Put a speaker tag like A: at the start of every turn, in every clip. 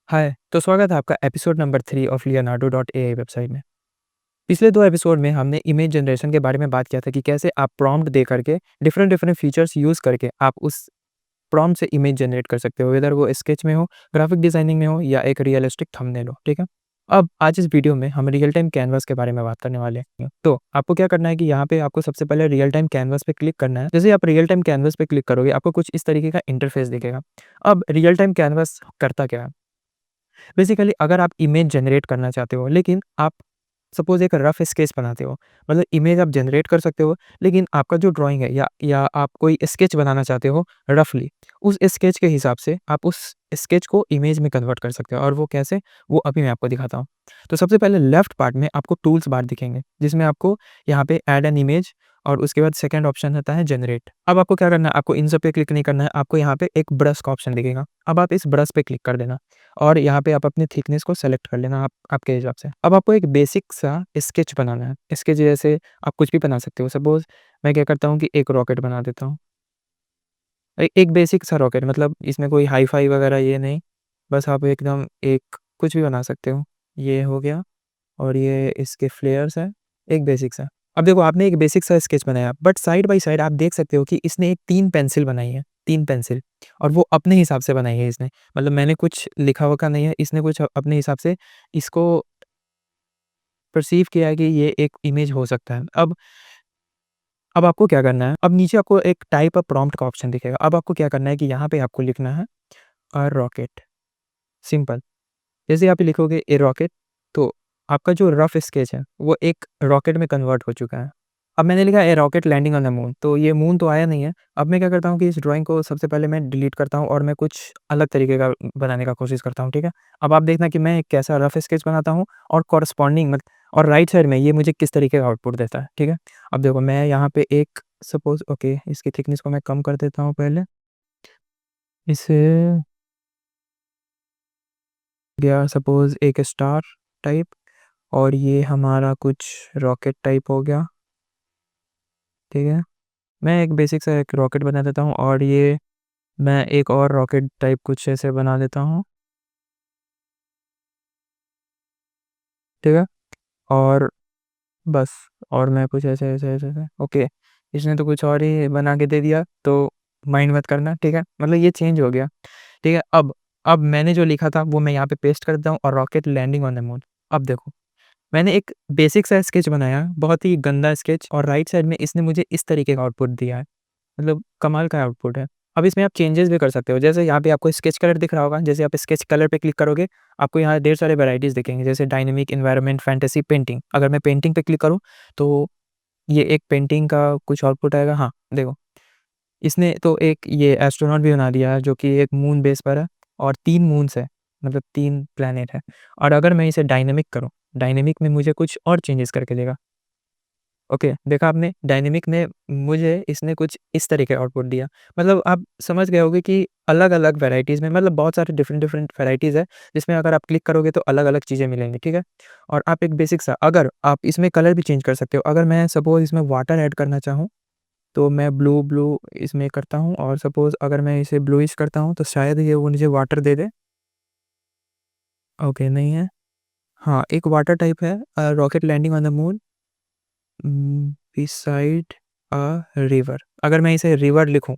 A: हाय, तो स्वागत है आपका episode number 3 of Leonardo dot AI website में। पिछले 2 एपिसोड में हमने इमेज जनरेशन के बारे में बात किया था कि कैसे आप प्रॉम्प्ट दे करके डिफरेंट डिफरेंट फीचर्स यूज़ करके आप उस प्रॉम्प्ट से इमेज जनरेट कर सकते हो, वेदर वो स्केच में हो, ग्राफिक डिज़ाइनिंग में हो या एक रियलिस्टिक थंबनेल हो, ठीक है? अब आज इस वीडियो में हम रियल टाइम कैनवास के बारे में बात करने वाले हैं। तो आपको क्या करना है कि यहाँ पे आपको सबसे पहले रियल टाइम कैनवास पे क्लिक करना है। जैसे ही आप रियल टाइम कैनवास पे क्लिक करोगे, आपको कुछ इस तरीके का इंटरफेस दिखेगा। अब रियल टाइम कैनवास करता क्या है? बेसिकली अगर आप इमेज जनरेट करना चाहते हो लेकिन आप सपोज़ एक रफ़ स्केच बनाते हो, मतलब इमेज आप जनरेट कर सकते हो, लेकिन आपका जो ड्राइंग है या आप कोई स्केच बनाना चाहते हो रफ़ली, उस स्केच के हिसाब से आप उस स्केच को इमेज में कन्वर्ट कर सकते हो और वो कैसे, वो अभी मैं आपको दिखाता हूँ। तो सबसे पहले लेफ्ट पार्ट में आपको टूल्स बार दिखेंगे, जिसमें आपको यहाँ पे ऐड एन इमेज और उसके बाद सेकंड ऑप्शन होता है जनरेट। अब आपको क्या करना है, आपको इन सब पे क्लिक नहीं करना है, आपको यहाँ पे एक ब्रश का ऑप्शन दिखेगा। अब आप इस ब्रश पे क्लिक कर देना और यहाँ पे आप अपनी थिकनेस को सेलेक्ट कर लेना आपके हिसाब से। अब आपको एक बेसिक सा स्केच बनाना है। स्केच जैसे आप कुछ भी बना सकते हो। सपोज़ मैं क्या करता हूँ कि एक रॉकेट बना देता हूँ। एक बेसिक सा रॉकेट, मतलब इसमें कोई हाई-फाई वगैरह ये नहीं, बस आप एकदम एक कुछ भी बना सकते हो। ये हो गया और ये इसके फ्लेयर्स हैं, एक बेसिक सा। अब देखो आपने एक बेसिक सा स्केच बनाया, बट साइड बाय साइड आप देख सकते हो कि इसने एक 3 पेंसिल बनाई है, 3 पेंसिल, और वो अपने हिसाब से बनाई है इसने। मतलब मैंने कुछ लिखा-वखा नहीं है, इसने कुछ अपने हिसाब से इसको परसीव किया है कि ये एक इमेज हो सकता है। अब आपको क्या करना है, अब नीचे आपको एक टाइप अ प्रॉम्प्ट का ऑप्शन दिखेगा। अब आपको क्या करना है कि यहाँ पे आपको लिखना है अ रॉकेट, सिंपल। जैसे आप लिखोगे ए रॉकेट, तो आपका जो रफ स्केच है वो एक रॉकेट में कन्वर्ट हो चुका है। अब मैंने लिखा a rocket landing on the moon, तो ये मून तो आया नहीं है। अब मैं क्या करता हूँ कि इस ड्राइंग को सबसे पहले मैं डिलीट करता हूँ और मैं कुछ अलग तरीके का बनाने का कोशिश करता हूँ, ठीक है? अब आप देखना कि मैं एक कैसा रफ स्केच बनाता हूँ और कॉरस्पॉन्डिंग मत और राइट साइड में ये मुझे किस तरीके का आउटपुट देता है, ठीक है? अब देखो मैं यहाँ पे एक सपोज़ ओके, इसकी थिकनेस को मैं कम कर देता हूँ पहले। इसे गया सपोज़ एक स्टार टाइप, और ये हमारा कुछ रॉकेट टाइप हो गया, ठीक है? मैं एक बेसिक सा एक रॉकेट बना देता हूँ और ये मैं एक और रॉकेट टाइप कुछ ऐसे बना देता हूँ, ठीक है? और बस, और मैं कुछ ऐसे ओके, इसने तो कुछ और ही बना के दे दिया, तो माइंड मत करना, ठीक है? मतलब ये चेंज हो गया, ठीक है? अब मैंने जो लिखा था वो मैं यहाँ पे पेस्ट कर देता हूँ और rocket landing on the moon. अब देखो मैंने एक बेसिक सा स्केच बनाया, बहुत ही गंदा स्केच, और राइट साइड में इसने मुझे इस तरीके का आउटपुट दिया है। मतलब कमाल का आउटपुट है। अब इसमें आप चेंजेस भी कर सकते हो, जैसे यहाँ पे आपको स्केच कलर दिख रहा होगा, जैसे आप स्केच कलर पे क्लिक करोगे, आपको यहाँ ढेर सारे वैराइटीज़ दिखेंगे, जैसे डायनामिक, एनवायरनमेंट, फैंटेसी, पेंटिंग। अगर मैं पेंटिंग पे क्लिक करूँ, तो ये एक पेंटिंग का कुछ आउटपुट आएगा। हाँ, देखो, इसने तो एक ये एस्ट्रोनॉट भी बना दिया है, जो कि एक मून बेस पर है और 3 मून्स है, मतलब 3 प्लैनेट है। और अगर मैं इसे डायनामिक करूँ, डायनामिक में मुझे कुछ और चेंजेस करके देगा। ओके, देखा आपने डायनेमिक में मुझे इसने कुछ इस तरह का आउटपुट दिया। मतलब आप समझ गए होंगे कि अलग-अलग वैराइटीज़ में, मतलब बहुत सारे डिफरेंट वैराइटीज़ है, जिसमें अगर आप क्लिक करोगे तो अलग-अलग चीज़ें मिलेंगी, ठीक है? और आप एक बेसिक सा, अगर आप इसमें कलर भी चेंज कर सकते हो। अगर मैं सपोज़ इसमें वाटर ऐड करना चाहूँ, तो मैं ब्लू ब्लू इसमें करता हूँ, और सपोज़ अगर मैं इसे ब्लूइश करता हूँ, तो शायद ये वो मुझे वाटर दे दे। ओके, नहीं है। हाँ, एक वाटर टाइप है, rocket landing on the moon beside a river. अगर मैं इसे रिवर लिखूँ,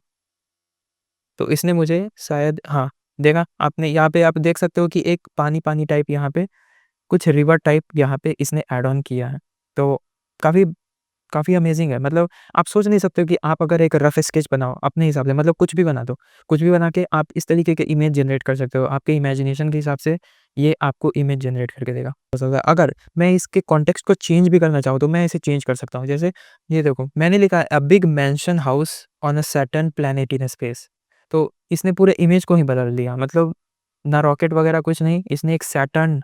A: तो इसने मुझे शायद, हाँ, देखा आपने, यहाँ पे आप देख सकते हो कि एक पानी-पानी टाइप, यहाँ पे कुछ रिवर टाइप यहाँ पे इसने ऐड ऑन किया है। तो काफ़ी काफ़ी अमेज़िंग है। मतलब आप सोच नहीं सकते हो कि आप अगर एक रफ स्केच बनाओ अपने हिसाब से, मतलब कुछ भी बना दो, कुछ भी बना के आप इस तरीके के इमेज जनरेट कर सकते हो। आपके इमेजिनेशन के हिसाब से ये आपको इमेज जनरेट करके देगा। हो सकता है अगर मैं इसके कॉन्टेक्स्ट को चेंज भी करना चाहूँ, तो मैं इसे चेंज कर सकता हूँ। जैसे ये देखो, मैंने लिखा है a big mention house on a Saturn planet in space. तो इसने पूरे इमेज को ही बदल दिया। मतलब ना रॉकेट वगैरह कुछ नहीं, इसने एक सैटर्न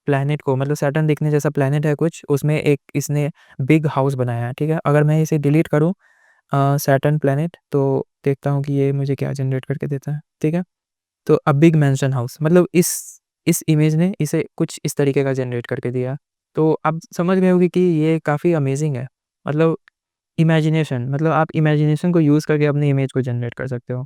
A: प्लैनेट को, मतलब सैटर्न दिखने जैसा प्लैनेट है कुछ, उसमें एक इसने बिग हाउस बनाया है, ठीक है? अगर मैं इसे डिलीट करूँ सैटर्न प्लैनेट, तो देखता हूँ कि ये मुझे क्या जनरेट करके देता है, ठीक है? तो अ बिग मैंशन हाउस, मतलब इस इमेज ने इसे कुछ इस तरीके का जनरेट करके दिया। तो आप समझ गए होंगे कि ये काफ़ी अमेज़िंग है। मतलब इमेजिनेशन, मतलब आप इमेजिनेशन को यूज़ करके अपनी इमेज को जनरेट कर सकते हो।